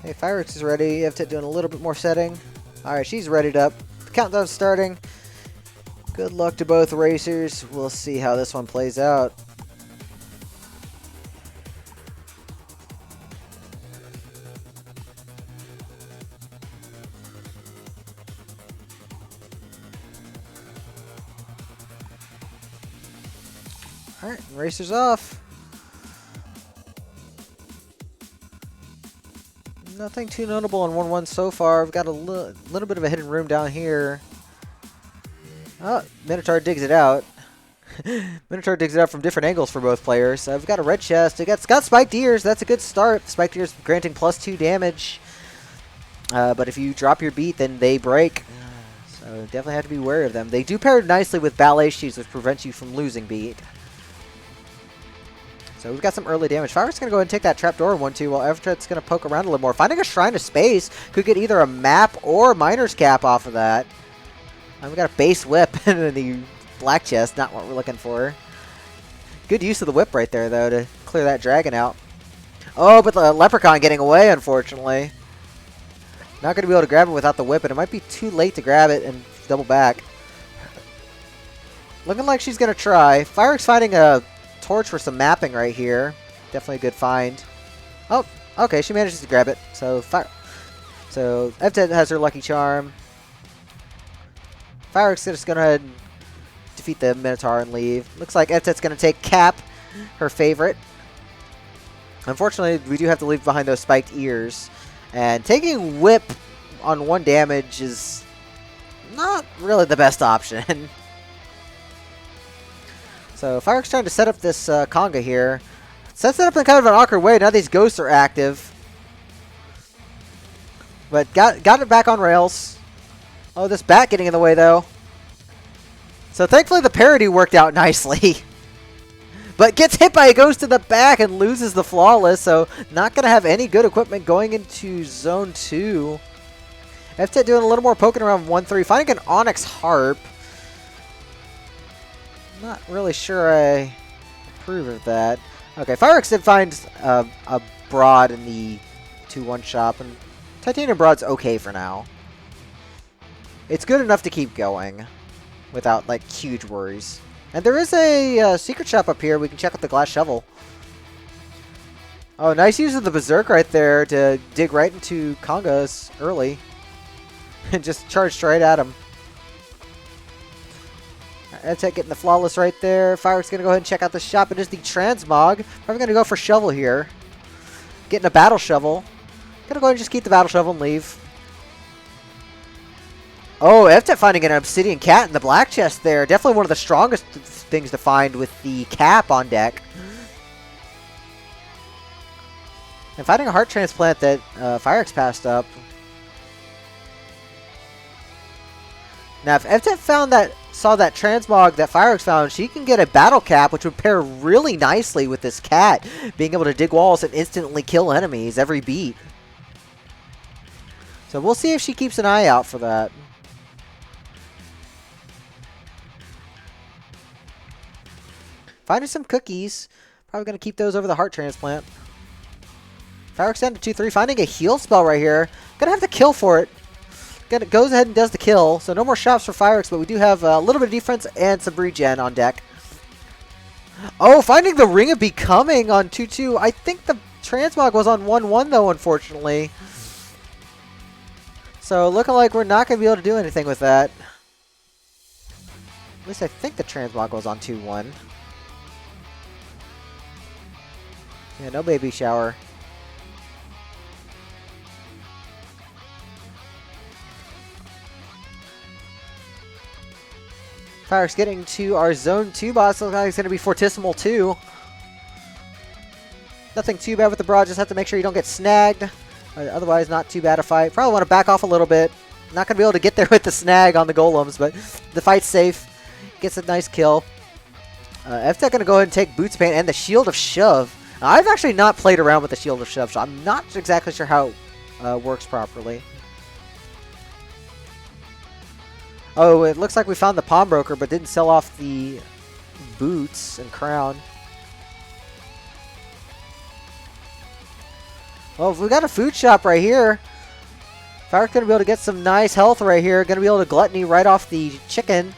Okay, Vyrx is ready. Evtet doing a little bit more setting. Alright, she's readied up. The countdown's starting. Good luck to both racers. We'll see how this one plays out. Alright, racers off. Nothing too notable on 1-1 so far. We've got a little bit of a hidden room down here. Oh, Minotaur digs it out. Minotaur digs it out from different angles for both players. We've got a red chest. It's got spiked ears. That's a good start. Spiked ears granting +2 damage. But if you drop your beat, then they break. So definitely have to be wary of them. They do pair nicely with ballet shoes, which prevents you from losing beat. So we've got some early damage. Vyrx is going to go ahead and take that trapdoor in 1-2, while Evtet's going to poke around a little more. Finding a Shrine of Space could get either a map or Miner's Cap off of that. And we've got a base whip in the black chest, not what we're looking for. Good use of the whip right there, though, to clear that dragon out. Oh, but the Leprechaun getting away, unfortunately. Not going to be able to grab it without the whip, and it might be too late to grab it and double back. Looking like she's going to try. Vyrx finding a torch for some mapping right here. Definitely a good find. Oh, okay, she manages to grab it. So Evtet has her lucky charm. Vyrx is just going to go ahead and defeat the Minotaur and leave. Looks like Evtet's going to take Cap, her favorite. Unfortunately, we do have to leave behind those spiked ears. And taking Whip on 1 damage is not really the best option. So Vyrx trying to set up this conga here. Sets it up in kind of an awkward way. Now these ghosts are active. But got it back on rails. Oh, this bat getting in the way, though. So thankfully the parry worked out nicely. But gets hit by a ghost in the back and loses the flawless. So not going to have any good equipment going into Zone 2. Evtet doing a little more poking around 1-3. Finding an Onyx Harp. Not really sure I approve of that. Okay, Vyrx did find a Broad in the 2-1 shop. And Titanium Broad's okay for now. It's good enough to keep going without, like, huge worries. And there is a secret shop up here. We can check out the glass shovel. Oh, nice use of the Berserk right there to dig right into Congas early. And just charge straight at him. Evtet getting the flawless right there. Vyrx going to go ahead and check out the shop. It is the Transmog. Probably going to go for shovel here. Getting a battle shovel. Going to go ahead and just keep the battle shovel and leave. Oh, Evtet finding an Obsidian Cat in the black chest there. Definitely one of the strongest things to find with the cap on deck. And finding a heart transplant that Vyrx passed up. Now, if Evtet saw that transmog that Vyrx found, she can get a battle cap, which would pair really nicely with this cat, being able to dig walls and instantly kill enemies every beat. So we'll see if she keeps an eye out for that. Finding some cookies. Probably going to keep those over the heart transplant. Vyrx down to 2-3. Finding a heal spell right here. Going to have to kill for it. Goes ahead and does the kill. So no more shops for Vyrx, but we do have a little bit of defense and some regen on deck. Oh, finding the Ring of Becoming on 2-2. I think the transmog was on 1-1 though, unfortunately. So looking like we're not going to be able to do anything with that. At least I think the transmog was on 2-1. Yeah, no baby shower. Vyrx getting to our Zone 2 boss. Looks like it's going to be Fortissimo 2. Nothing too bad with the Broad. Just have to make sure you don't get snagged. Otherwise, not too bad a fight. Probably want to back off a little bit. Not going to be able to get there with the snag on the golems, but the fight's safe. Gets a nice kill. Evtet going to go ahead and take Boots Paint and the Shield of Shove. Now, I've actually not played around with the Shield of Shove, so I'm not exactly sure how it works properly. Oh, it looks like we found the pawnbroker, but didn't sell off the boots and crown. Well, we got a food shop right here. Vyrx going to be able to get some nice health right here. Going to be able to gluttony right off the chicken.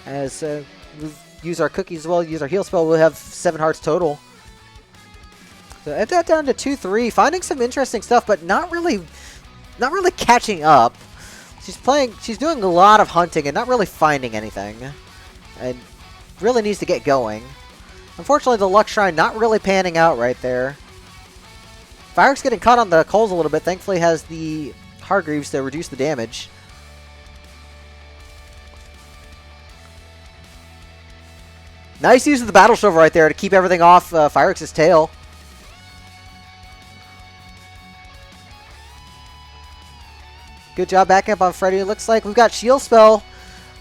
As we use our cookies as well, use our heal spell, we'll have 7 hearts total. So Evtet down to 2-3, finding some interesting stuff, but not really catching up. She's doing a lot of hunting and not really finding anything. And really needs to get going. Unfortunately, the Luck Shrine not really panning out right there. Vyrx getting caught on the coals a little bit. Thankfully has the Hargreaves to reduce the damage. Nice use of the Battle Shovel right there to keep everything off Vyrx's tail. Good job backing up on Freddy. It looks like we've got Shield Spell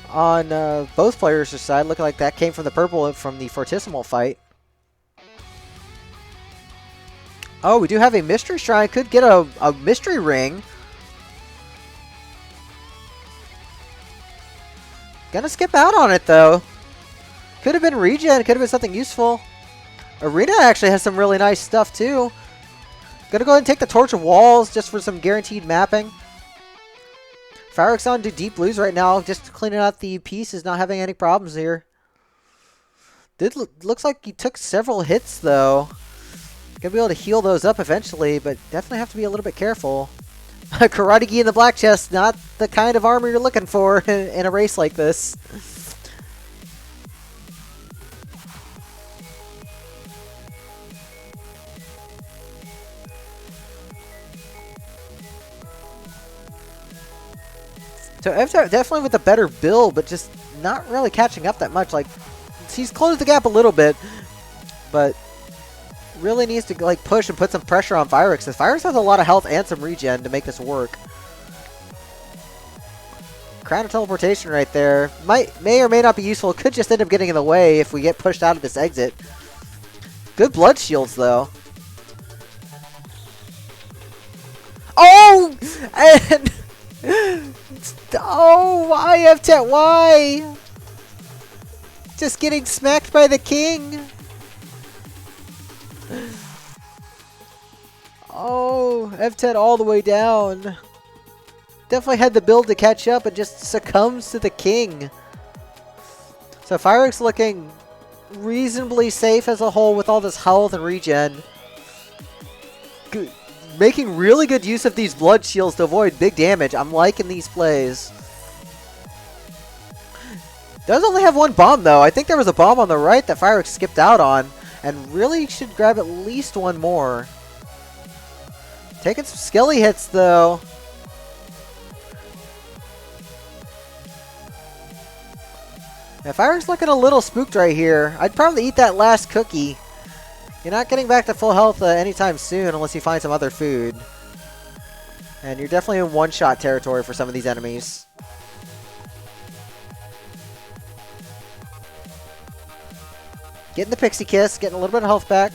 on both players' side. Looking like that came from the purple from the Fortissimo fight. Oh, we do have a Mystery Shrine. Could get a Mystery Ring. Gonna skip out on it, though. Could have been regen. Could have been something useful. Arena actually has some really nice stuff, too. Gonna go ahead and take the Torch of Walls just for some guaranteed mapping. Vyrx on to Deep Blues right now. Just cleaning out the pieces. Not having any problems here. Looks like he took several hits, though. Gonna be able to heal those up eventually, but definitely have to be a little bit careful. Karate Gi in the black chest, not the kind of armor you're looking for in a race like this. So Evtet definitely with a better build, but just not really catching up that much. Like, he's closed the gap a little bit, but really needs to like push and put some pressure on Vyrx. Because Vyrx has a lot of health and some regen to make this work. Crown of Teleportation right there. May or may not be useful. Could just end up getting in the way if we get pushed out of this exit. Good blood shields though. Oh! And oh, why Evtet? Why? Just getting smacked by the king. Oh, Evtet all the way down. Definitely had the build to catch up and just succumbs to the king. So Vyrx looking reasonably safe as a whole with all this health and regen. Making really good use of these blood shields to avoid big damage. I'm liking these plays. Does only have one bomb though. I think there was a bomb on the right that Vyrx skipped out on. And really should grab at least one more. Taking some skelly hits though. If Vyrx looking a little spooked right here, I'd probably eat that last cookie. You're not getting back to full health anytime soon unless you find some other food. And you're definitely in one-shot territory for some of these enemies. Getting the Pixie Kiss, getting a little bit of health back.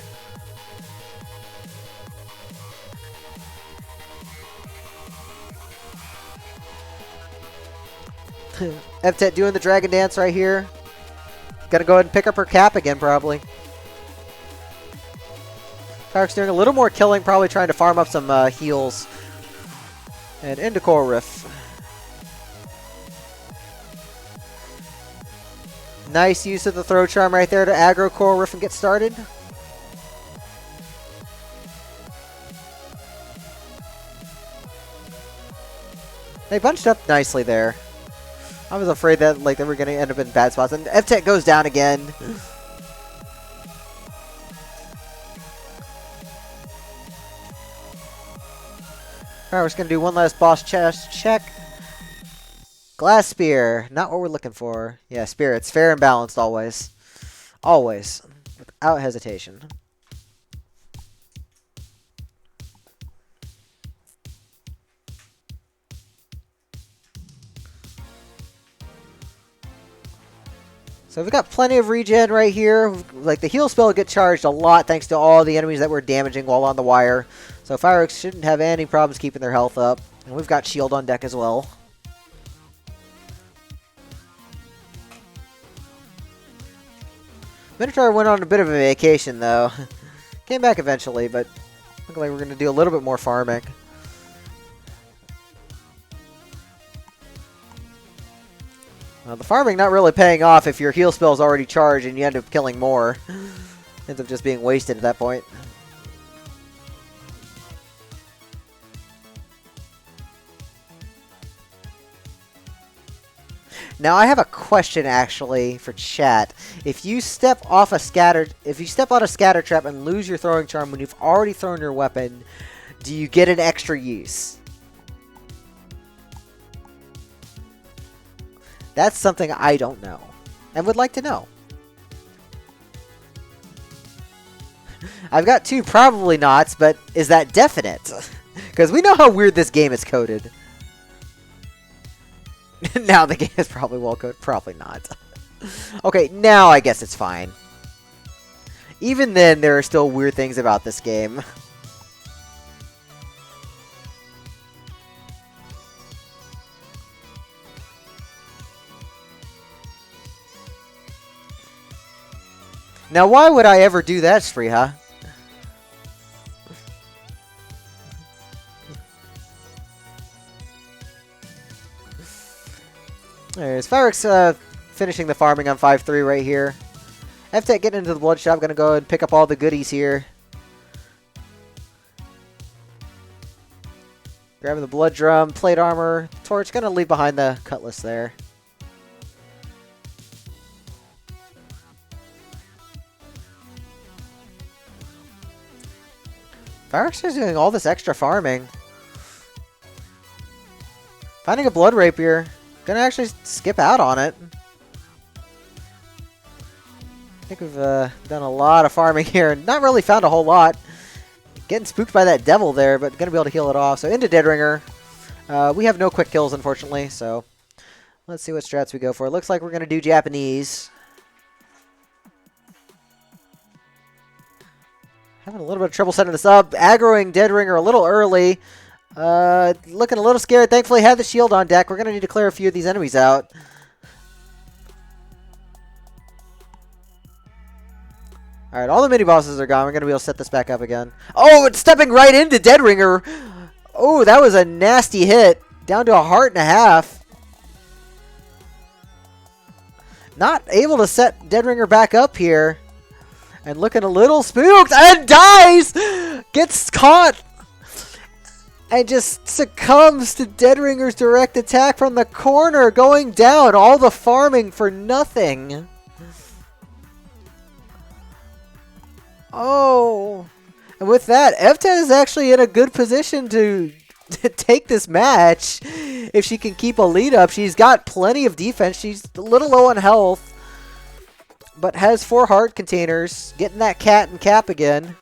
Evtet doing the Dragon Dance right here. Gotta go ahead and pick up her cap again, probably. Vyrx doing a little more killing, probably trying to farm up some heals. And into Coral Rift. Nice use of the Throw Charm right there to aggro Coral Rift and get started. They bunched up nicely there. I was afraid that like they were going to end up in bad spots. And Evtet goes down again. Alright, we're just going to do one last boss chest check. Glass Spear. Not what we're looking for. Yeah, spirits. Fair and balanced always. Always. Without hesitation. So we've got plenty of regen right here. Like the heal spell will get charged a lot thanks to all the enemies that we're damaging while on the wire. So Vyrx shouldn't have any problems keeping their health up. And we've got shield on deck as well. Minotaur went on a bit of a vacation, though. Came back eventually, but looks like we're going to do a little bit more farming. The farming not really paying off if your heal spell is already charged and you end up killing more. Ends up just being wasted at that point. Now I have a question actually for chat. If you step on a scatter trap and lose your throwing charm when you've already thrown your weapon, do you get an extra use? That's something I don't know and would like to know. I've got two probably nots, but is that definite? Because we know how weird this game is coded. Now the game is probably well coded. Probably not. Okay, now I guess it's fine. Even then, there are still weird things about this game. Now, why would I ever do that, Spriha? There's Vyrx finishing the farming on 5-3 right here. Evtet getting into the blood shop, gonna go and pick up all the goodies here. Grabbing the blood drum, plate armor, torch, gonna leave behind the cutlass there. Vyrx is doing all this extra farming. Finding a blood rapier. Gonna actually skip out on it. I think we've done a lot of farming here. Not really found a whole lot. Getting spooked by that devil there, but gonna be able to heal it off. So into Deadringer. We have no quick kills, unfortunately, so let's see what strats we go for. It looks like we're gonna do Japanese. Having a little bit of trouble setting this up. Aggroing Deadringer a little early. Looking a little scared. Thankfully, have the shield on deck. We're going to need to clear a few of these enemies out. Alright, all the mini-bosses are gone. We're going to be able to set this back up again. Oh, it's stepping right into Deadringer. Oh, that was a nasty hit. Down to 1.5 hearts. Not able to set Deadringer back up here. And looking a little spooked. And dies! Gets caught. And just succumbs to Deadringer's direct attack from the corner. Going down. All the farming for nothing. Oh. And with that, Evtet is actually in a good position to take this match. If she can keep a lead up. She's got plenty of defense. She's a little low on health. But has 4 heart containers. Getting that cat and cap again.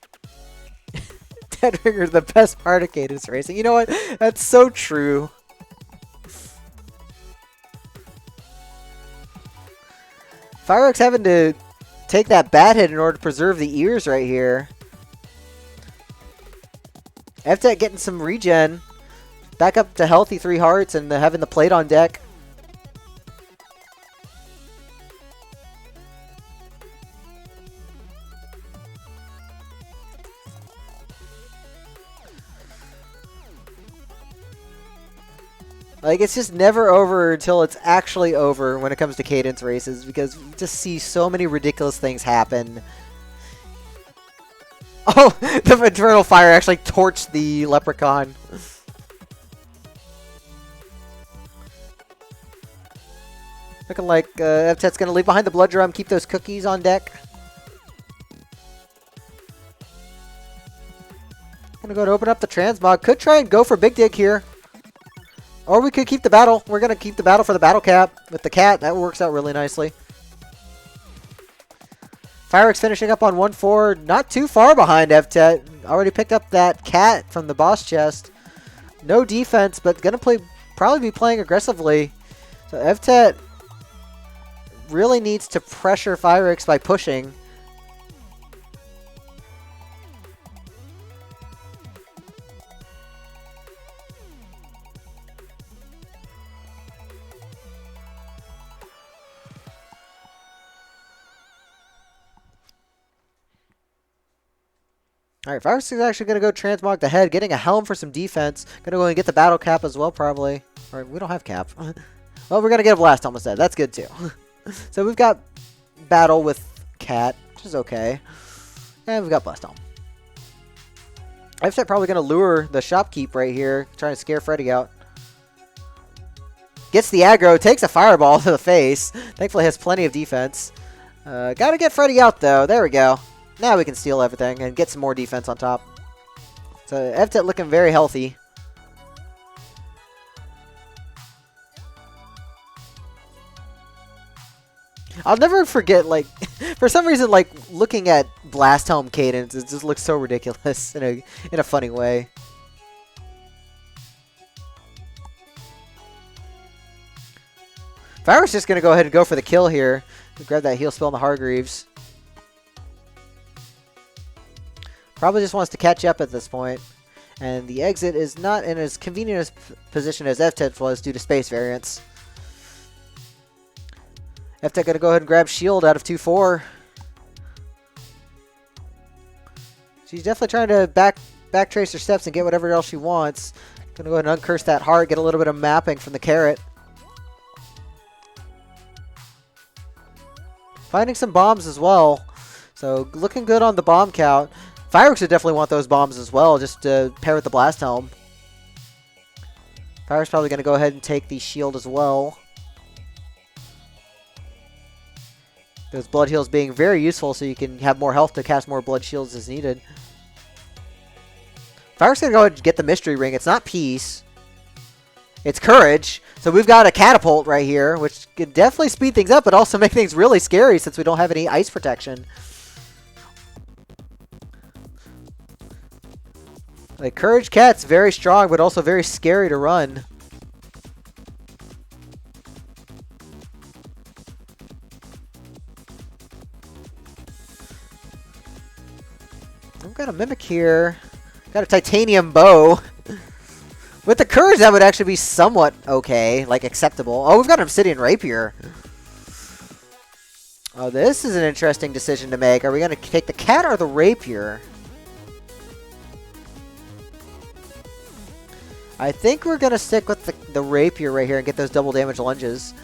Deadringer, the best part of Cadence Racing. You know what? That's so true. Vyrx having to take that bat hit in order to preserve the ears right here. Evtet getting some regen. Back up to healthy 3 hearts and having the plate on deck. Like, it's just never over until it's actually over when it comes to Cadence races, because we just see so many ridiculous things happen. Oh, the Infernal Fire actually torched the Leprechaun. Looking like Evtet's going to leave behind the blood drum, keep those cookies on deck. Gonna go to open up the transmog. Could try and go for Big Dig here. Or we could keep the battle. We're going to keep the battle for the battle cap with the cat. That works out really nicely. Vyrx finishing up on 1-4. Not too far behind Evtet. Already picked up that cat from the boss chest. No defense, but going to probably be playing aggressively. So Evtet really needs to pressure Vyrx by pushing. Alright, Vyrx is actually going to go transmog the head, getting a helm for some defense. Going to go and get the battle cap as well, probably. Or we don't have cap. Well, we're going to get a blast helm instead. That's good, too. So we've got battle with cat, which is okay. And we've got blast helm. Evtet probably going to lure the shopkeep right here, trying to scare Freddy out. Gets the aggro, takes a fireball to the face. Thankfully has plenty of defense. Gotta get Freddy out though. There we go. Now we can steal everything and get some more defense on top. So Evtet looking very healthy. I'll never forget, like, for some reason, like, looking at Blast Helm Cadence, it just looks so ridiculous in a funny way. Vyrx just going to go ahead and go for the kill here. Grab that heal spell on the Hargreaves. Probably just wants to catch up at this point. And the exit is not in as convenient a position as Evtet was due to space variance. Evtet going to go ahead and grab shield out of 2-4. She's definitely trying to backtrace her steps and get whatever else she wants. Going to go ahead and uncurse that heart, get a little bit of mapping from the carrot. Finding some bombs as well. So looking good on the bomb count. Vyrx would definitely want those bombs as well, just to pair with the blast helm. Vyrx probably going to go ahead and take the shield as well. Those blood heals being very useful so you can have more health to cast more blood shields as needed. Vyrx going to go ahead and get the mystery ring. It's not peace. It's courage. So we've got a catapult right here, which could definitely speed things up, but also make things really scary since we don't have any ice protection. Like, Courage Cat's very strong, but also very scary to run. I've got a Mimic here. Got a Titanium Bow. With the Courage, that would actually be somewhat okay, like acceptable. Oh, we've got an Obsidian Rapier. Oh, this is an interesting decision to make. Are we going to take the cat or the Rapier? I think we're going to stick with the Rapier right here and get those double damage lunges.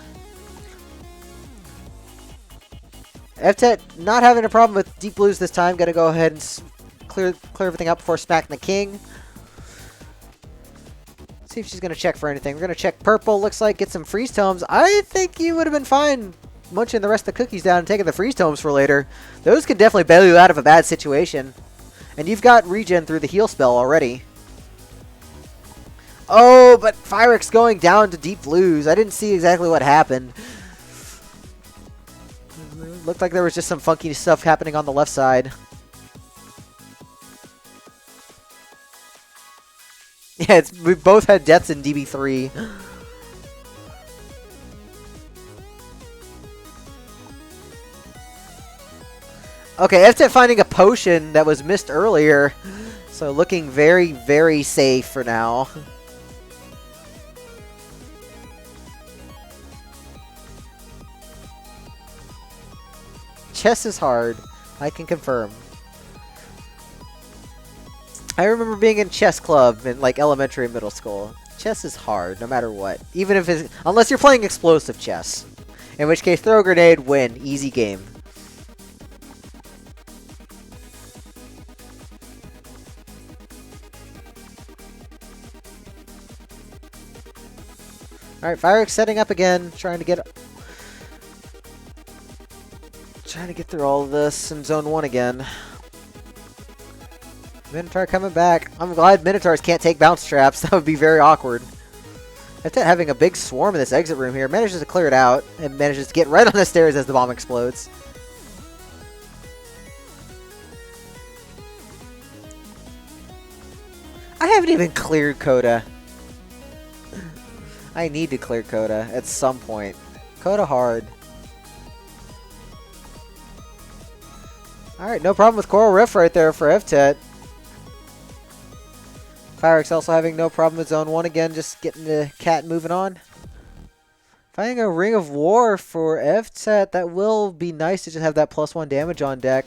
Evtet not having a problem with deep blues this time. Going to go ahead and clear everything up before smacking the king. See if she's going to check for anything. We're going to check purple. Looks like get some freeze tomes. I think you would have been fine munching the rest of the cookies down and taking the freeze tomes for later. Those could definitely bail you out of a bad situation. And you've got regen through the heal spell already. Oh, but Vyrx going down to deep blues. I didn't see exactly what happened. Looked like there was just some funky stuff happening on the left side. Yeah, we both had deaths in DB3. Okay, Evtet finding a potion that was missed earlier. So looking very, very safe for now. Chess is hard. I can confirm. I remember being in chess club in like elementary and middle school. Chess is hard, no matter what. Even if it's... Unless you're playing explosive chess. In which case, throw a grenade, win. Easy game. Alright, Vyrx setting up again. Trying to get through all of this in Zone 1 again. Minotaur coming back. I'm glad Minotaurs can't take bounce traps. That would be very awkward. Evtet having a big swarm in this exit room here. Manages to clear it out and manages to get right on the stairs as the bomb explodes. I haven't even cleared Coda. I need to clear Coda at some point. Coda hard. Alright, no problem with Coral Rift right there for Evtet. Vyrx also having no problem with Zone 1 again, just getting the cat moving on. Finding a Ring of War for Evtet. That will be nice to just have that +1 damage on deck.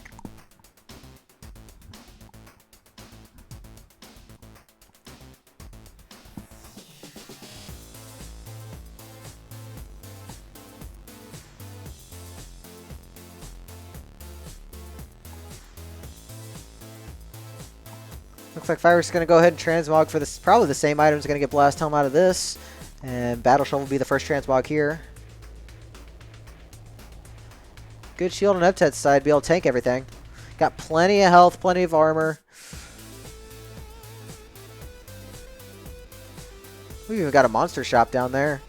Looks like Vyrx is going to go ahead and transmog for this. Probably the same item is going to get Blast Helm out of this. And Battle Shovel will be the first transmog here. Good shield on Evtet's side. Be able to tank everything. Got plenty of health, plenty of armor. We've even got a monster shop down there.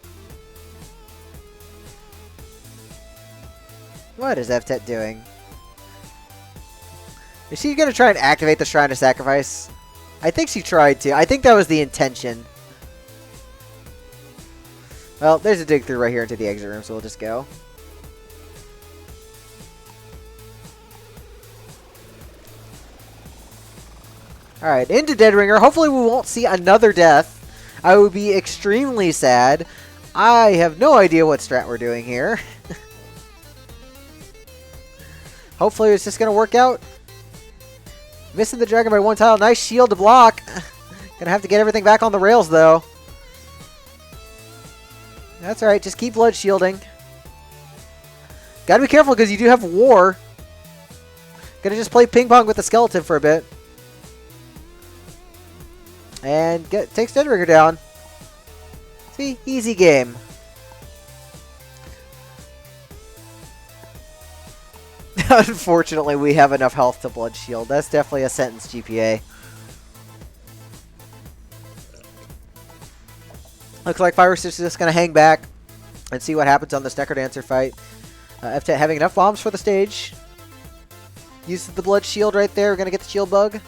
What is Evtet doing? Is she going to try and activate the Shrine of Sacrifice? I think she tried to. I think that was the intention. Well, there's a dig through right here into the exit room, so we'll just go. Alright, into Deadringer. Hopefully we won't see another death. I would be extremely sad. I have no idea what strat we're doing here. Hopefully it's just going to work out. Missing the dragon by one tile. Nice shield to block. Gonna have to get everything back on the rails, though. That's alright. Just keep blood shielding. Gotta be careful because you do have war. Gonna just play ping pong with the skeleton for a bit. And takes Deadringer down. See? Easy game. Unfortunately, we have enough health to blood shield. That's definitely a sentence GPA. Looks like Vyrx is just going to hang back and see what happens on this Necrodancer fight. Evtet having enough bombs for the stage. Uses the blood shield right there. We're going to get the shield bug.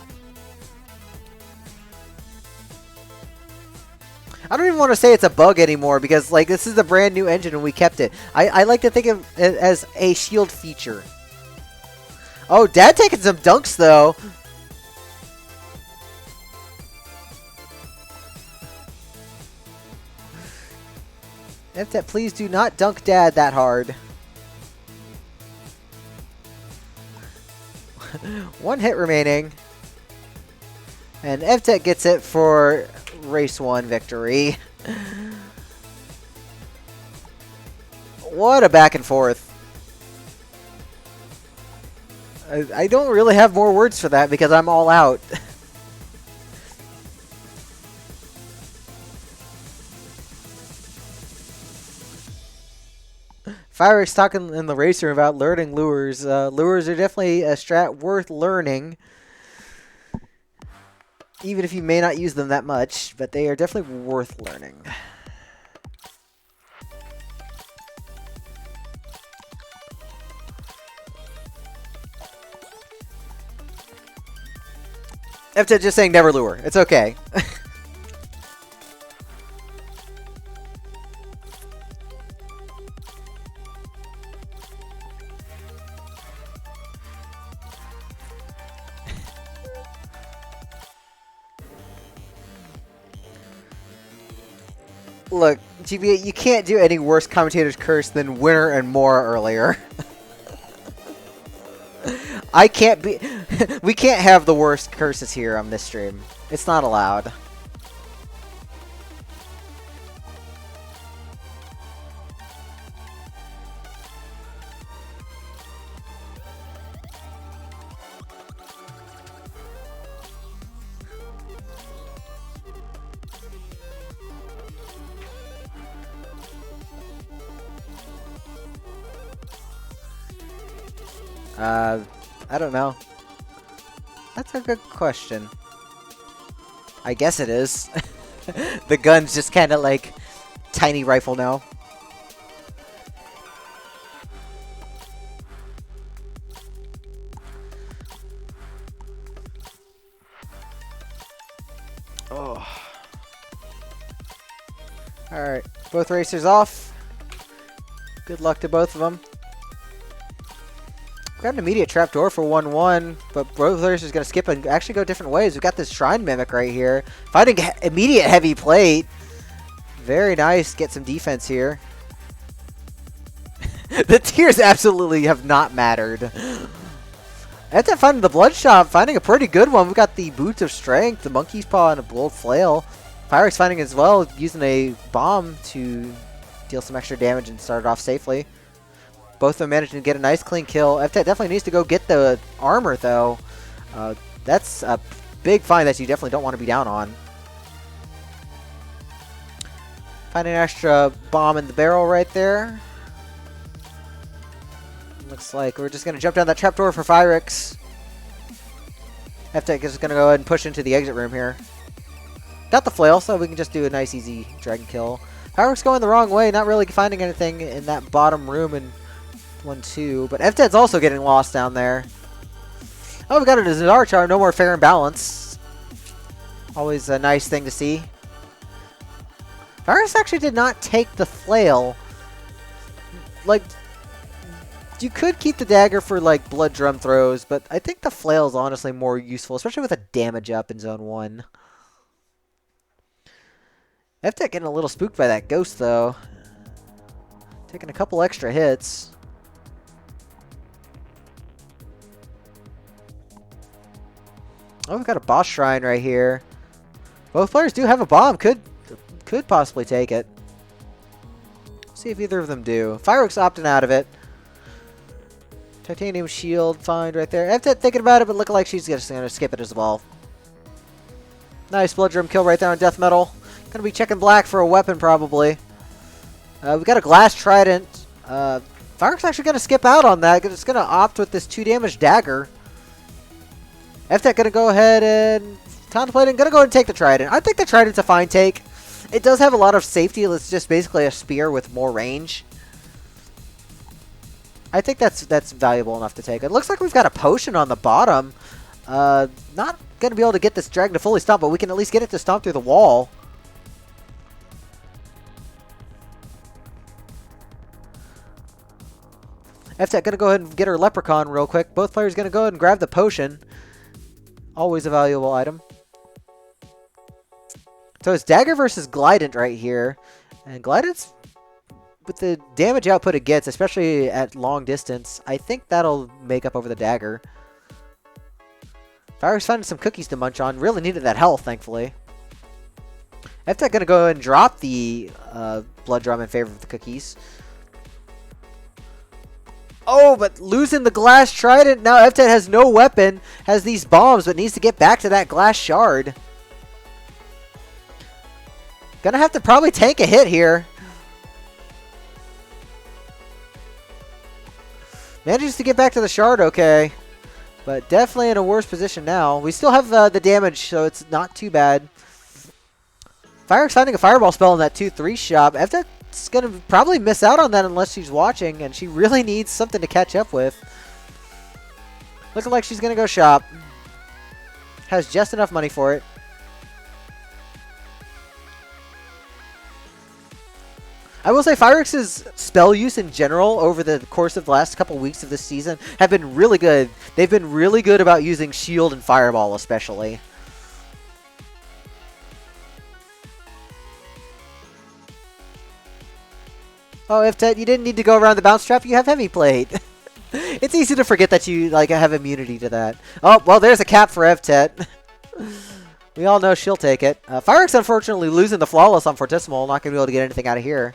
I don't even want to say it's a bug anymore because like this is a brand new engine and we kept it. I like to think of it as a shield feature. Oh, Dad taking some dunks though. Evtet, please do not dunk Dad that hard. One hit remaining. And Evtet gets it for race 1 victory. What a back and forth. I don't really have more words for that because I'm all out. Vyrx talking in the racer about learning lures. Lures are definitely a strat worth learning. Even if you may not use them that much, but they are definitely worth learning. Evtet just saying never lure. It's okay. Look, GBA, you can't do any worse commentator's curse than winner and more earlier. I can't be... we can't have the worst curses here on this stream. It's not allowed. I don't know. That's a good question. I guess it is. The gun's just kind of like tiny rifle now. Oh. Alright, both racers off. Good luck to both of them. Got an immediate trapdoor for 1-1, but both racers going to skip and actually go different ways. We've got this Shrine Mimic right here. Finding immediate heavy plate. Very nice. Get some defense here. The tears absolutely have not mattered. After finding the Blood Shop, finding a pretty good one. We've got the Boots of Strength, the Monkey's Paw, and a Bold Flail. Vyrx finding as well, using a bomb to deal some extra damage and start it off safely. Both of them managed to get a nice clean kill. Evtet definitely needs to go get the armor, though. That's a big find that you definitely don't want to be down on. Find an extra bomb in the barrel right there. Looks like we're just going to jump down that trapdoor for Vyrx. Evtet is going to go ahead and push into the exit room here. Got the flail, so we can just do a nice, easy dragon kill. Vyrx going the wrong way, not really finding anything in that bottom room in 1-2. But Evtet's also getting lost down there. Oh, we got a Zadar charm, no more fair and balance. Always a nice thing to see. Vyrx actually did not take the flail. Like, you could keep the dagger for, like, blood drum throws, but I think the flail is honestly more useful, especially with a damage up in Zone 1. Evtet getting a little spooked by that ghost, though. Taking a couple extra hits. Oh, we've got a boss shrine right here. Both players do have a bomb. Could possibly take it. See if either of them do. Vyrx opting out of it. Titanium shield find right there. Evtet thinking about it, but looking like she's just going to skip it as well. Nice blood drum kill right there on death metal. Going to be checking black for a weapon probably. We got a glass trident. Vyrx actually going to skip out on that. It's going to opt with this 2 damage dagger. Evtet going to go ahead and contemplate and going to go ahead and take the trident. I think the trident's a fine take. It does have a lot of safety. It's just basically a spear with more range. I think that's valuable enough to take. It looks like we've got a potion on the bottom. Not going to be able to get this dragon to fully stomp, but we can at least get it to stomp through the wall. Evtet going to go ahead and get her leprechaun real quick. Both players going to go ahead and grab the potion. Always a valuable item. So it's Dagger versus Glident right here. And Glident's, with the damage output it gets, especially at long distance, I think that'll make up over the Dagger. Vyrx finding some cookies to munch on. Really needed that health, thankfully. Evtet going to go ahead and drop the blood drum in favor of the cookies. Oh, but losing the glass trident. Now Evtet has no weapon, has these bombs, but needs to get back to that glass shard. Gonna have to probably tank a hit here. Manages to get back to the shard okay. But definitely in a worse position now. We still have the damage, so it's not too bad. Vyrx finding a fireball spell in that 2-3 shop. Evtet's going to probably miss out on that unless she's watching, and she really needs something to catch up with. Looking like she's going to go shop. Has just enough money for it. I will say Vyrx's spell use in general over the course of the last couple weeks of this season have been really good. They've been really good about using shield and fireball especially. Oh, Evtet, you didn't need to go around the bounce trap. You have heavy plate. It's easy to forget that you have immunity to that. Oh, well, there's a cap for Evtet. We all know she'll take it. Vyrx unfortunately losing the flawless on Fortissimo. Not going to be able to get anything out of here.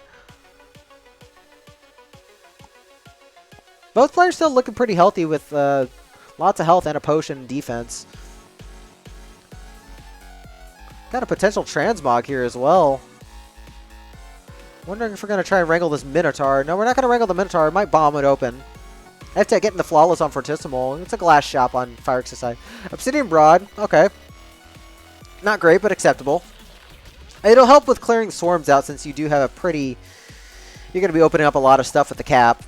Both players still looking pretty healthy with lots of health and a potion and defense. Got a potential transmog here as well. Wondering if we're going to try and wrangle this Minotaur. No, we're not going to wrangle the Minotaur. It might bomb it open. Evtet getting the flawless on Fortissimo. It's a glass shop on Vyrx's side. Obsidian Broad. Okay. Not great, but acceptable. It'll help with clearing swarms out since you do have a pretty... You're going to be opening up a lot of stuff with the cap.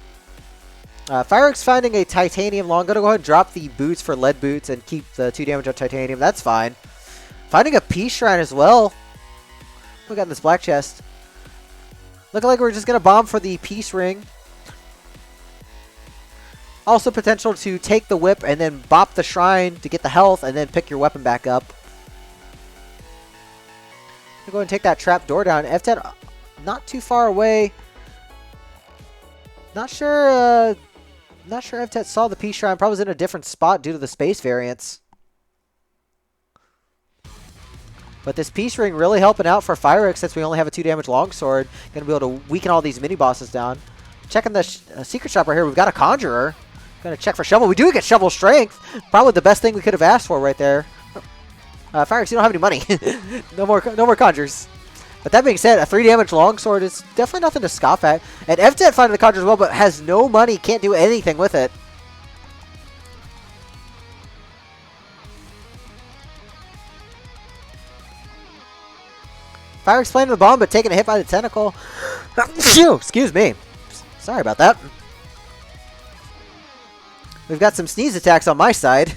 Vyrx finding a titanium long. Going to go ahead and drop the boots for lead boots and keep the 2 damage on titanium. That's fine. Finding a peace shrine as well. We got in this black chest. Looking like we're just going to bomb for the peace ring. Also potential to take the whip and then bop the shrine to get the health and then pick your weapon back up. Go and take that trap door down. Evtet not too far away. Not sure Evtet saw the peace shrine. Probably was in a different spot due to the space variance. But this peace ring really helping out for Vyrx since we only have a 2 damage longsword. Going to be able to weaken all these mini bosses down. Checking the secret shop right here. We've got a conjurer. Going to check for shovel. We do get shovel strength. Probably the best thing we could have asked for right there. Vyrx, you don't have any money. No more conjures. But that being said, a 3 damage longsword is definitely nothing to scoff at. And Evtet finally the conjure as well, but has no money, can't do anything with it. Vyrx planting the bomb, but taking a hit by the tentacle. Excuse me. Sorry about that. We've got some sneeze attacks on my side.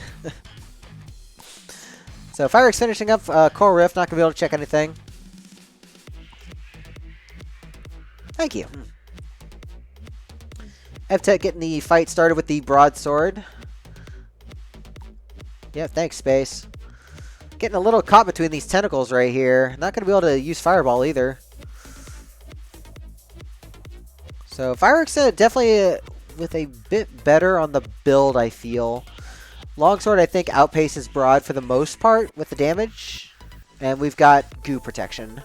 So Vyrx finishing up Core Rift, not going to be able to check anything. Thank you. Evtet getting the fight started with the broadsword. Yeah, thanks, Space. Getting a little caught between these tentacles right here. Not going to be able to use Fireball either. So Vyrx definitely with a bit better on the build, I feel. Longsword, I think, outpaces Broad for the most part with the damage. And we've got Goo Protection.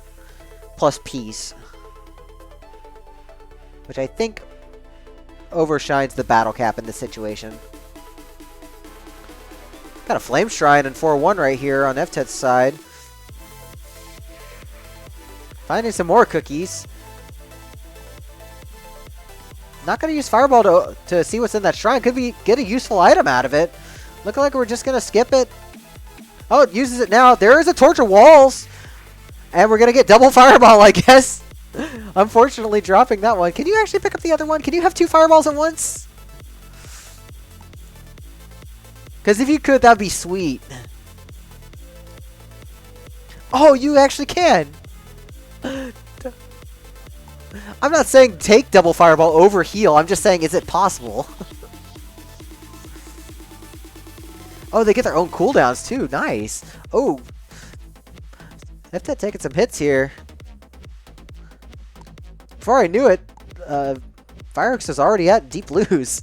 Plus Peace. Which I think overshines the battle cap in this situation. Got a Flame Shrine and 4-1 right here on Evtet's side. Finding some more cookies. Not going to use Fireball to see what's in that shrine. Could be get a useful item out of it. Looking like we're just going to skip it. Oh, it uses it now. There is a Torch of Walls. And we're going to get double Fireball, I guess. Unfortunately, dropping that one. Can you actually pick up the other one? Can you have 2 Fireballs at once? Because if you could, that'd be sweet. Oh, you actually can. I'm not saying take double Fireball over heal. I'm just saying, is it possible? Oh, they get their own cooldowns too. Nice. Oh. Evtet taking some hits here. Before I knew it, Vyrx is already at deep lose.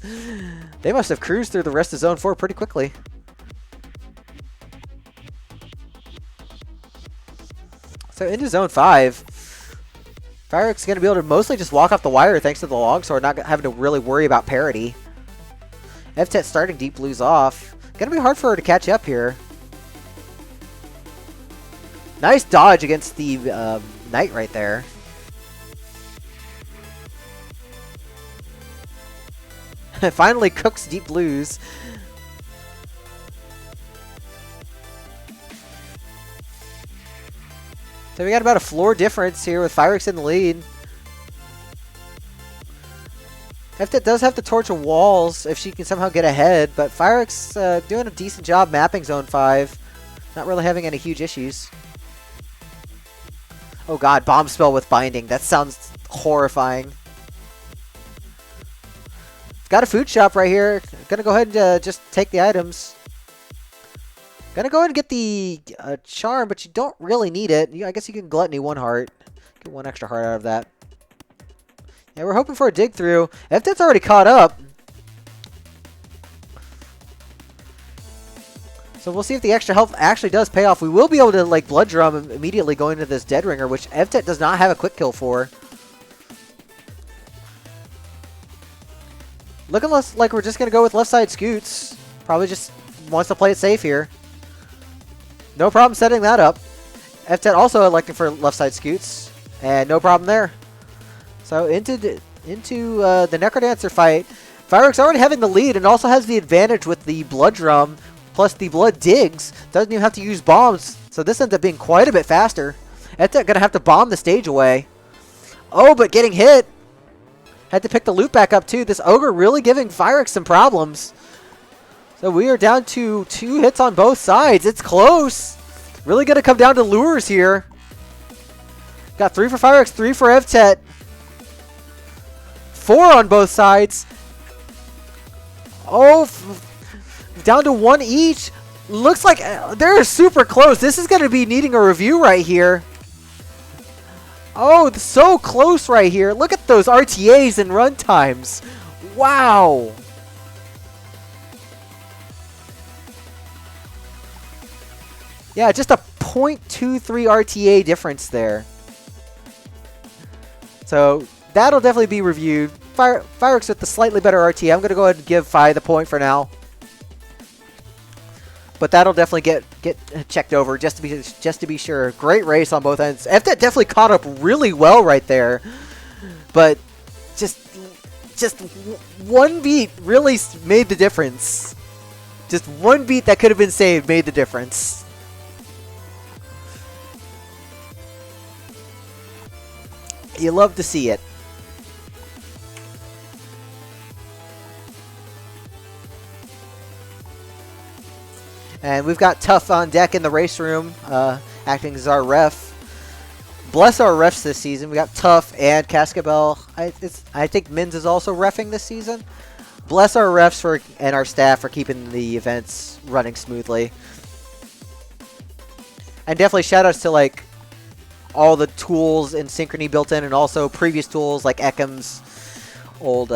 They must have cruised through the rest of Zone 4 pretty quickly. So into Zone 5. Vyrx is going to be able to mostly just walk off the wire thanks to the longsword, not having to really worry about parity. Evtet starting deep lose off. Going to be hard for her to catch up here. Nice dodge against the Knight right there. Finally cooks deep blues. So we got about a floor difference here with Vyrx in the lead. Evtet does have the Torch of Walls if she can somehow get ahead, but Vyrx doing a decent job mapping Zone 5. Not really having any huge issues. Oh god, Bomb Spell with Binding. That sounds horrifying. Got a food shop right here. Gonna go ahead and just take the items. Gonna go ahead and get the charm, but you don't really need it. I guess you can Gluttony 1 heart. Get 1 extra heart out of that. Yeah, we're hoping for a dig through. Evtet's already caught up. So we'll see if the extra health actually does pay off. We will be able to like Blood Drum immediately going into this Dead Ringer, which Evtet does not have a quick kill for. Looking like we're just going to go with left side scoots. Probably just wants to play it safe here. No problem setting that up. Evtet also electing for left side scoots. And no problem there. So into the Necrodancer fight. Vyrx already having the lead and also has the advantage with the Blood Drum. Plus the Blood Digs. Doesn't even have to use bombs. So this ends up being quite a bit faster. Evtet going to have to bomb the stage away. Oh, but getting hit. Had to pick the loot back up too. This Ogre really giving Vyrx some problems. So we are down to 2 hits on both sides. It's close. Really going to come down to lures here. Got 3 for Vyrx, 3 for Evtet. 4 on both sides. Oh, down to 1 each. Looks like they're super close. This is going to be needing a review right here. Oh, so close right here. Look at those RTAs and run times. Wow. Yeah, just a 0.23 RTA difference there. So that'll definitely be reviewed. Vyrx with the slightly better RTA. I'm going to go ahead and give Vi the point for now. but that'll definitely get checked over just to be sure. Great race on both ends. Evtet definitely caught up really well right there, but just one beat really made the difference. Just one beat that could have been saved made the difference. You love to see it. And we've got Tough on deck in the race room, acting as our ref. Bless our refs this season. We got Tough and Cascabel. I think Mins is also reffing this season. Bless our refs and our staff for keeping the events running smoothly. And definitely shout outs to like all the tools and Synchrony built in, and also previous tools like Ekham's old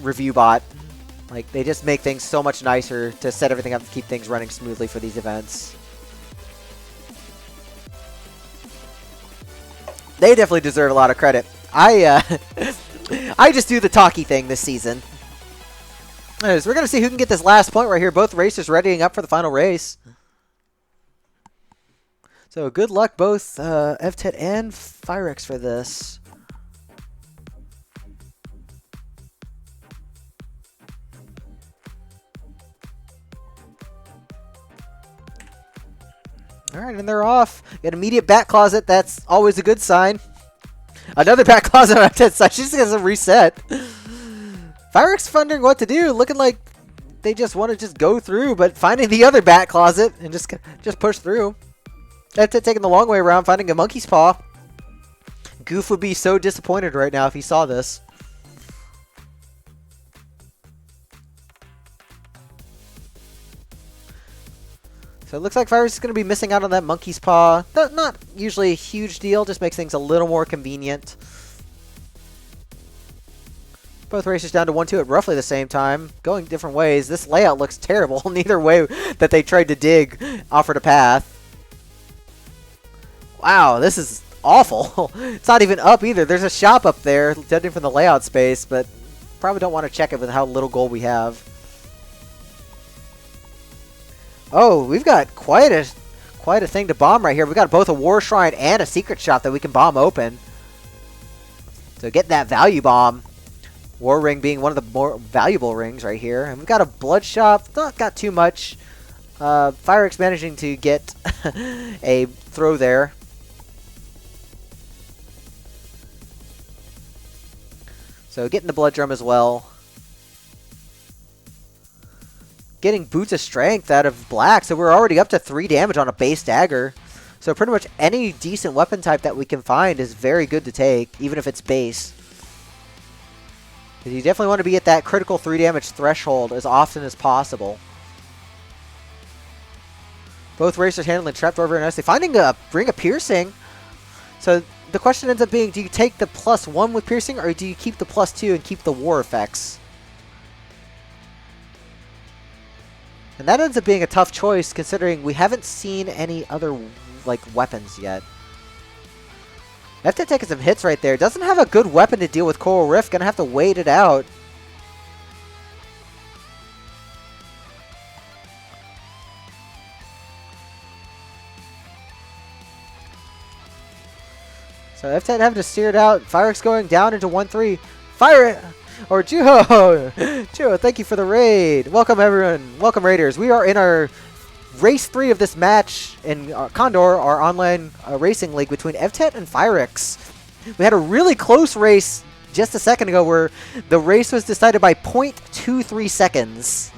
review bot. Like, they just make things so much nicer to set everything up to keep things running smoothly for these events. They definitely deserve a lot of credit. I just do the talky thing this season. Anyways, we're going to see who can get this last point right here. Both racers readying up for the final race. So good luck both Evtet and Vyrx for this. Alright, and they're off. An immediate back closet. That's always a good sign. Another back closet on Evtet's side. She just gets a reset. Vyrx wondering what to do. Looking like they just want to just go through, but finding the other back closet and just push through. Evtet taking the long way around, finding a monkey's paw. Goof would be so disappointed right now if he saw this. So it looks like Vyrx is going to be missing out on that monkey's paw. Not usually a huge deal, just makes things a little more convenient. Both racers down to 1-2 at roughly the same time, going different ways. This layout looks terrible. Neither way that they tried to dig offered a path. Wow, this is awful. It's not even up either. There's a shop up there, judging from the layout space, but probably don't want to check it with how little gold we have. Oh, we've got quite a thing to bomb right here. We've got both a war shrine and a secret shop that we can bomb open. So get that value bomb. War ring being one of the more valuable rings right here. And we've got a blood shop. Not got too much. Vyrx managing to get a throw there. So getting the blood drum as well. Getting Boots of Strength out of black, so we're already up to 3 damage on a base dagger. So pretty much any decent weapon type that we can find is very good to take, even if it's base. Because you definitely want to be at that critical 3 damage threshold as often as possible. Both racers handling Trapdoor very nicely. Finding a Ring of Piercing. So the question ends up being, do you take the +1 with Piercing, or do you keep the +2 and keep the war effects? And that ends up being a tough choice, considering we haven't seen any other like weapons yet. Evtet taking some hits right there. Doesn't have a good weapon to deal with Coral Rift. Gonna have to wait it out. So Evtet having to steer it out. Vyrx going down into 1-3. Fire it! Or Juho! Juho, thank you for the raid. Welcome, everyone. Welcome, Raiders. We are in our race 3 of this match in CoNDOR, our online racing league between Evtet and Vyrx. We had a really close race just a second ago where the race was decided by 0.23 seconds.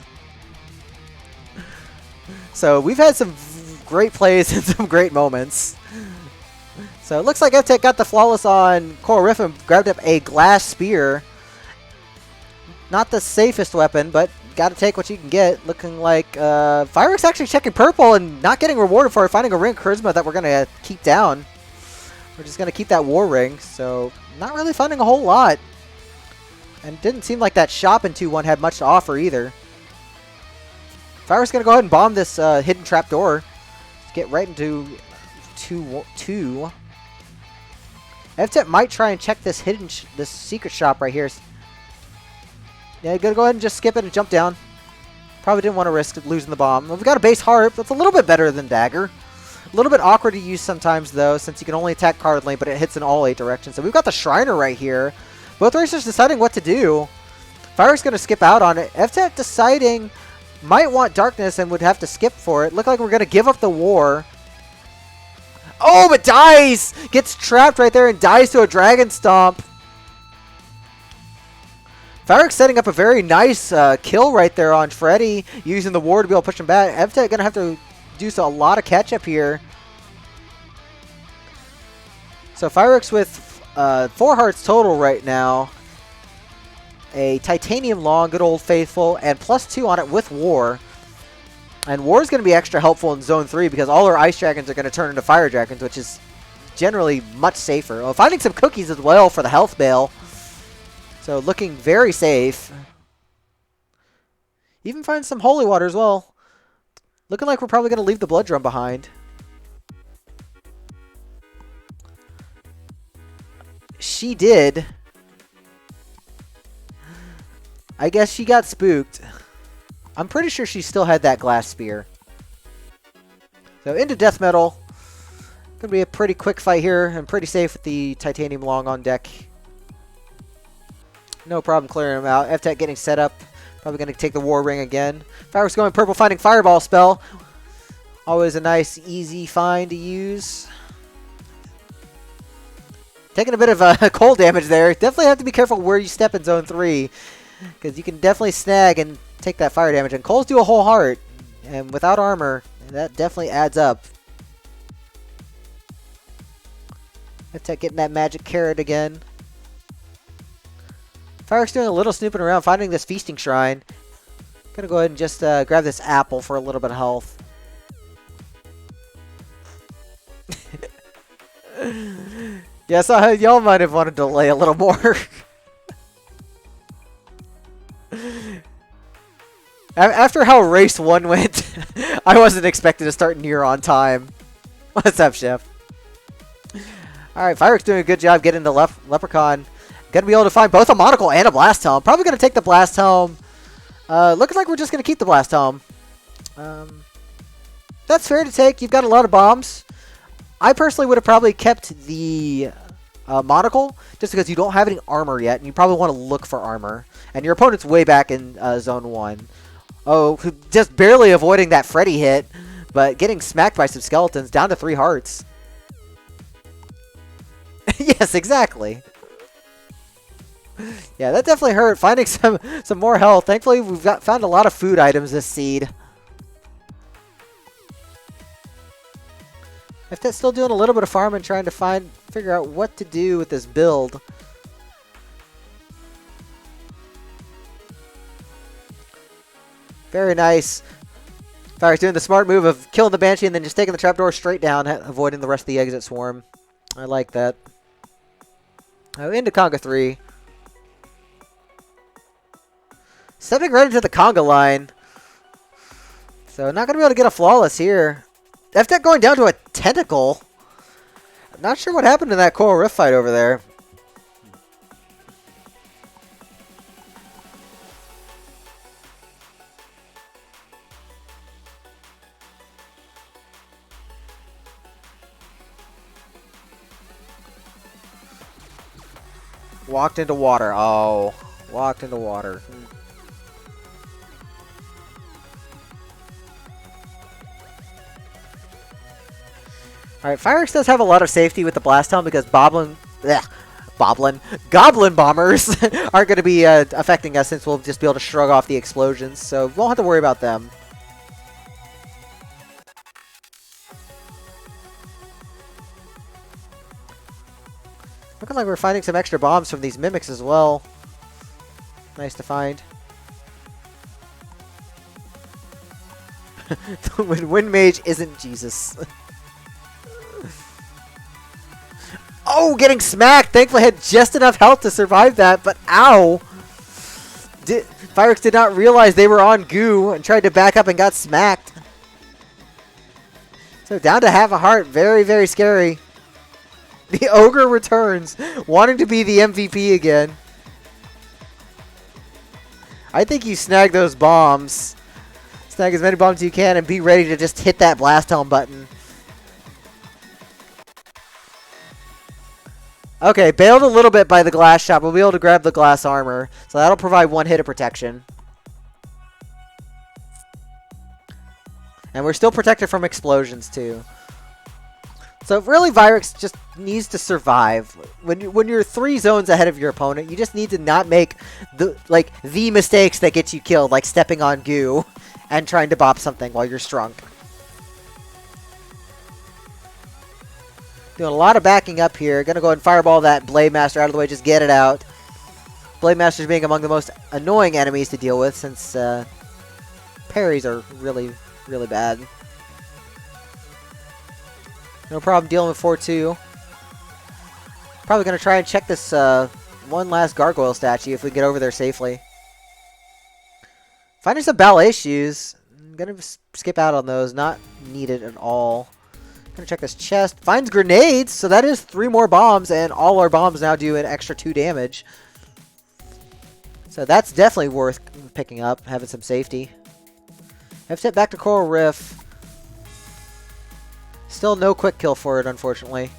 So we've had some great plays and some great moments. So it looks like Evtet got the flawless on Coral Rift and grabbed up a glass spear. Not the safest weapon, but gotta take what you can get. Looking like Vyrx actually checking purple and not getting rewarded for it, finding a ring of charisma that we're gonna keep down. We're just gonna keep that war ring, so not really finding a whole lot. And didn't seem like that shop in 2-1 had much to offer either. Vyrx gonna go ahead and bomb this hidden trapdoor. Get right into 2-2. Evtet might try and check this this secret shop right here. Yeah, gonna go ahead and just skip it and jump down. Probably didn't want to risk losing the bomb. We've got a base harp. That's a little bit better than dagger. A little bit awkward to use sometimes, though, since you can only attack card lane, but it hits in all 8 directions. So we've got the Shriner right here. Both racers deciding what to do. Vyrx going to skip out on it. Evtet deciding might want darkness and would have to skip for it. Look like we're going to give up the war. Oh, but dies! Gets trapped right there and dies to a Dragon Stomp. Vyrx setting up a very nice kill right there on Freddy, using the war to be able to push him back. Evtet going to have to do a lot of catch-up here. So Vyrx with 4 hearts total right now. A Titanium Long, good old faithful, and +2 on it with War. And War is going to be extra helpful in Zone 3 because all our Ice Dragons are going to turn into Fire Dragons, which is generally much safer. Oh, finding some cookies as well for the health bale. So looking very safe. Even find some Holy Water as well. Looking like we're probably going to leave the Blood Drum behind. She did. I guess she got spooked. I'm pretty sure she still had that glass spear. So into Death Metal. Gonna be a pretty quick fight here and pretty safe with the Titanium Long on deck. No problem clearing him out. Evtet getting set up. Probably gonna take the War Ring again. Vyrx going purple, finding Fireball spell. Always a nice, easy find to use. Taking a bit of cold damage there. Definitely have to be careful where you step in Zone 3. Because you can definitely snag and take that fire damage. And Coles do a whole heart. And without armor, that definitely adds up. Evtet getting that magic carrot again. Vyrx doing a little snooping around, finding this feasting shrine. Gonna go ahead and just grab this apple for a little bit of health. Yeah, so y'all might have wanted to delay a little more. After how race 1 went, I wasn't expected to start near on time. What's up, Chef? Alright, Vyrx doing a good job getting the Leprechaun. Gonna be able to find both a Monocle and a Blast Helm. Probably gonna take the Blast Helm. Looks like we're just gonna keep the Blast Helm. That's fair to take. You've got a lot of bombs. I personally would have probably kept the Monocle, just because you don't have any armor yet, and you probably want to look for armor. And your opponent's way back in Zone 1. Oh, just barely avoiding that Freddy hit, but getting smacked by some skeletons, down to 3 hearts. Yes, exactly. Yeah, that definitely hurt. Finding some more health. Thankfully, we've found a lot of food items this seed. Evtet's still doing a little bit of farming, trying to figure out what to do with this build. Very nice. Vyrx doing the smart move of killing the Banshee and then just taking the trapdoor straight down, avoiding the rest of the exit swarm. I like that. Into Conga 3. Stepping right into the Conga line. So not going to be able to get a flawless here. Evtet going down to a tentacle. Not sure what happened in that Coral Rift fight over there. Walked into water. Oh, walked into water. Alright, Vyrx does have a lot of safety with the Blast Helm because Goblin Bombers aren't going to be affecting us since we'll just be able to shrug off the explosions, so we won't have to worry about them. Looking like we're finding some extra bombs from these mimics as well. Nice to find. When Wind Mage isn't Jesus. Oh, getting smacked! Thankfully had just enough health to survive that, but ow! Vyrx did not realize they were on goo and tried to back up and got smacked. So down to half a heart. Very, very scary. The Ogre returns, wanting to be the MVP again. I think you snagged those bombs. Snag as many bombs as you can and be ready to just hit that blast helm button. Okay, bailed a little bit by the glass shot. We'll be able to grab the glass armor. So that'll provide one hit of protection. And we're still protected from explosions too. So really, Vyrx just needs to survive. When you're 3 zones ahead of your opponent, you just need to not make the mistakes that get you killed, like stepping on goo and trying to bop something while you're strunk. Doing a lot of backing up here. Gonna go ahead and fireball that Blade Master out of the way. Just get it out. Blade Masters being among the most annoying enemies to deal with, since parries are really, really bad. No problem dealing with 4-2. Probably going to try and check this one last gargoyle statue if we get over there safely. Finding some ballet shoes. I'm going to skip out on those. Not needed at all. Going to check this chest. Finds grenades. So that is 3 more bombs. And all our bombs now do an extra 2 damage. So that's definitely worth picking up. Having some safety. Evtet back to Coral Riff. Still no quick kill for it, unfortunately.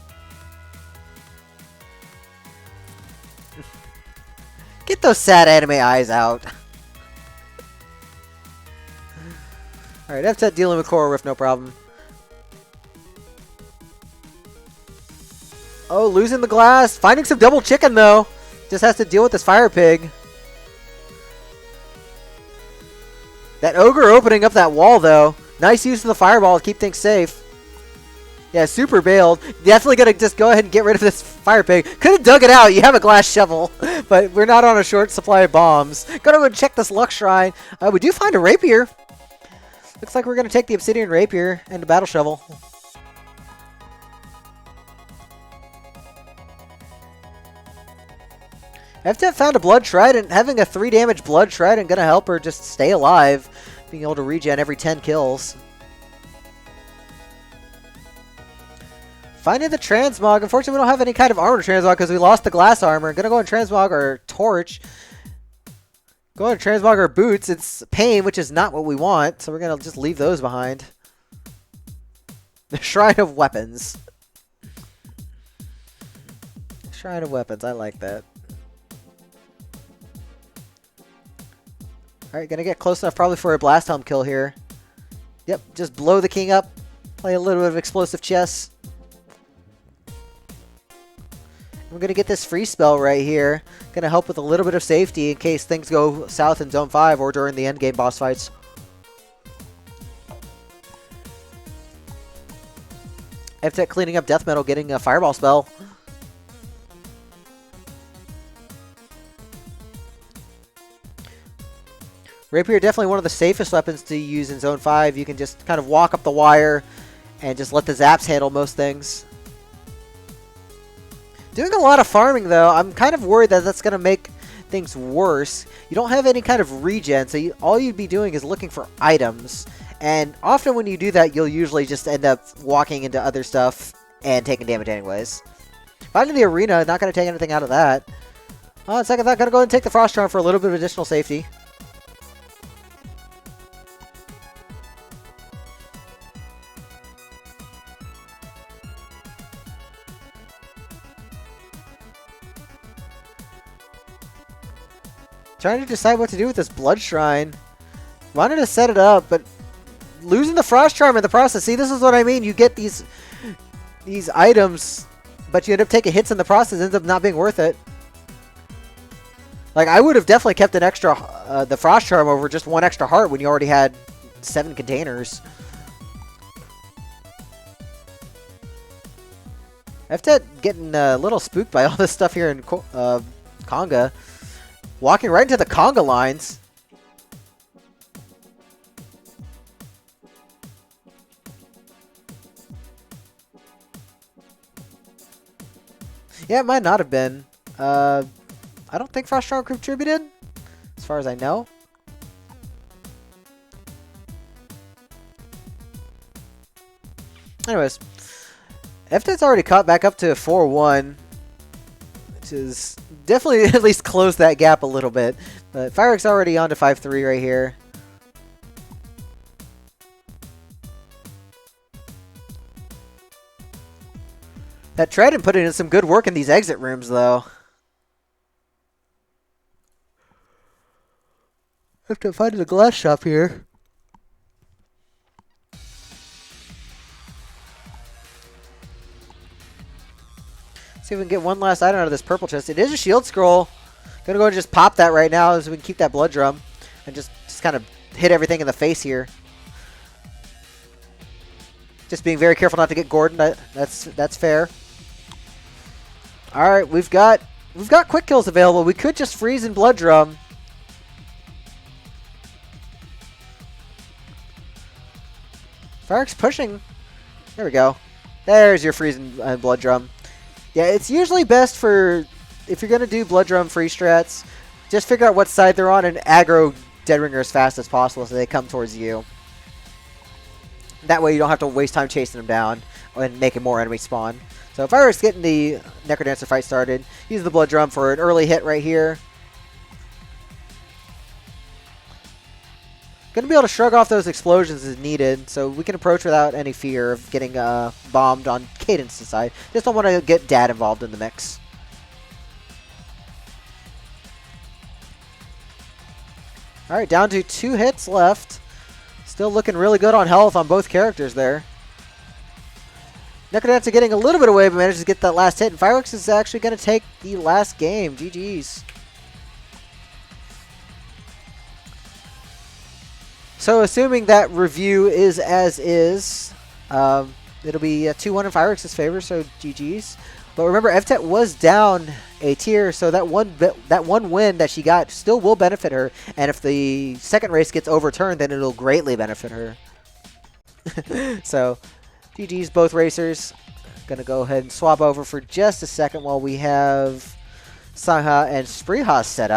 Get those sad anime eyes out. Alright, Evtet dealing with Coral Rift, no problem. Oh, losing the glass. Finding some double chicken, though. Just has to deal with this fire pig. That ogre opening up that wall, though. Nice use of the fireball to keep things safe. Yeah, super bailed. Definitely going to just go ahead and get rid of this fire pig. Could have dug it out. You have a glass shovel. But we're not on a short supply of bombs. Gotta go and check this luck shrine. We do find a rapier. Looks like we're going to take the obsidian rapier and the battle shovel. Evtet found a blood trident. Having a 3 damage blood trident going to help her just stay alive. Being able to regen every 10 kills. Finding the transmog. Unfortunately, we don't have any kind of armor transmog because we lost the glass armor. Gonna go and transmog our torch. Go and transmog our boots. It's pain, which is not what we want. So we're gonna just leave those behind. The Shrine of Weapons. Shrine of Weapons. I like that. Alright, gonna get close enough probably for a blast helm kill here. Yep, just blow the king up. Play a little bit of explosive chess. We're going to get this free spell right here. Going to help with a little bit of safety in case things go south in Zone 5 or during the endgame boss fights. Evtet cleaning up death metal, getting a fireball spell. Rapier definitely one of the safest weapons to use in Zone 5. You can just kind of walk up the wire and just let the zaps handle most things. Doing a lot of farming, though. I'm kind of worried that that's going to make things worse. You don't have any kind of regen, so all you'd be doing is looking for items. And often when you do that, you'll usually just end up walking into other stuff and taking damage anyways. Finding the arena, not going to take anything out of that. Oh, second thought, going to go ahead and take the Frost Charm for a little bit of additional safety. Trying to decide what to do with this blood shrine. Wanted to set it up, but losing the Frost Charm in the process. See, this is what I mean. You get these items, but you end up taking hits in the process. It ends up not being worth it. Like, I would have definitely kept an extra, the Frost Charm over just 1 extra heart when you already had 7 containers. Evtet getting a little spooked by all this stuff here in Conga. Walking right into the conga lines. Yeah, it might not have been. I don't think Frost Charm contributed, as far as I know. Anyways, Evtet's already caught back up to 4-1, which is definitely at least close that gap a little bit. But Vyrx already on to 5-3 right here. That Trident put in some good work in these exit rooms, though. Have to find the glass shop here. See if we can get one last item out of this purple chest. It is a shield scroll. Gonna go and just pop that right now so we can keep that blood drum and just kind of hit everything in the face here. Just being very careful not to get Gordon. That's fair. All right, we've got quick kills available. We could just freeze and blood drum. Vyrx pushing. There we go. There's your freeze and blood drum. Yeah, it's usually best for if you're gonna do blood drum free strats. Just figure out what side they're on and aggro Deadringer as fast as possible so they come towards you. That way you don't have to waste time chasing them down and making more enemies spawn. So Vyrx getting the Necrodancer fight started. Use the blood drum for an early hit right here. Going to be able to shrug off those explosions as needed, so we can approach without any fear of getting bombed on Cadence's side. Just don't want to get Dad involved in the mix. Alright, down to 2 hits left. Still looking really good on health on both characters there. Necrodancer getting a little bit away, but manages to get that last hit. And Vyrx is actually going to take the last game. GG's. So assuming that review is as is, it'll be 2-1 in Vyrx's favor, so GG's. But remember, Evtet was down a tier, so that one win that she got still will benefit her. And if the second race gets overturned, then it'll greatly benefit her. So, GG's both racers. Gonna go ahead and swap over for just a second while we have Sangha and Spreeha set up.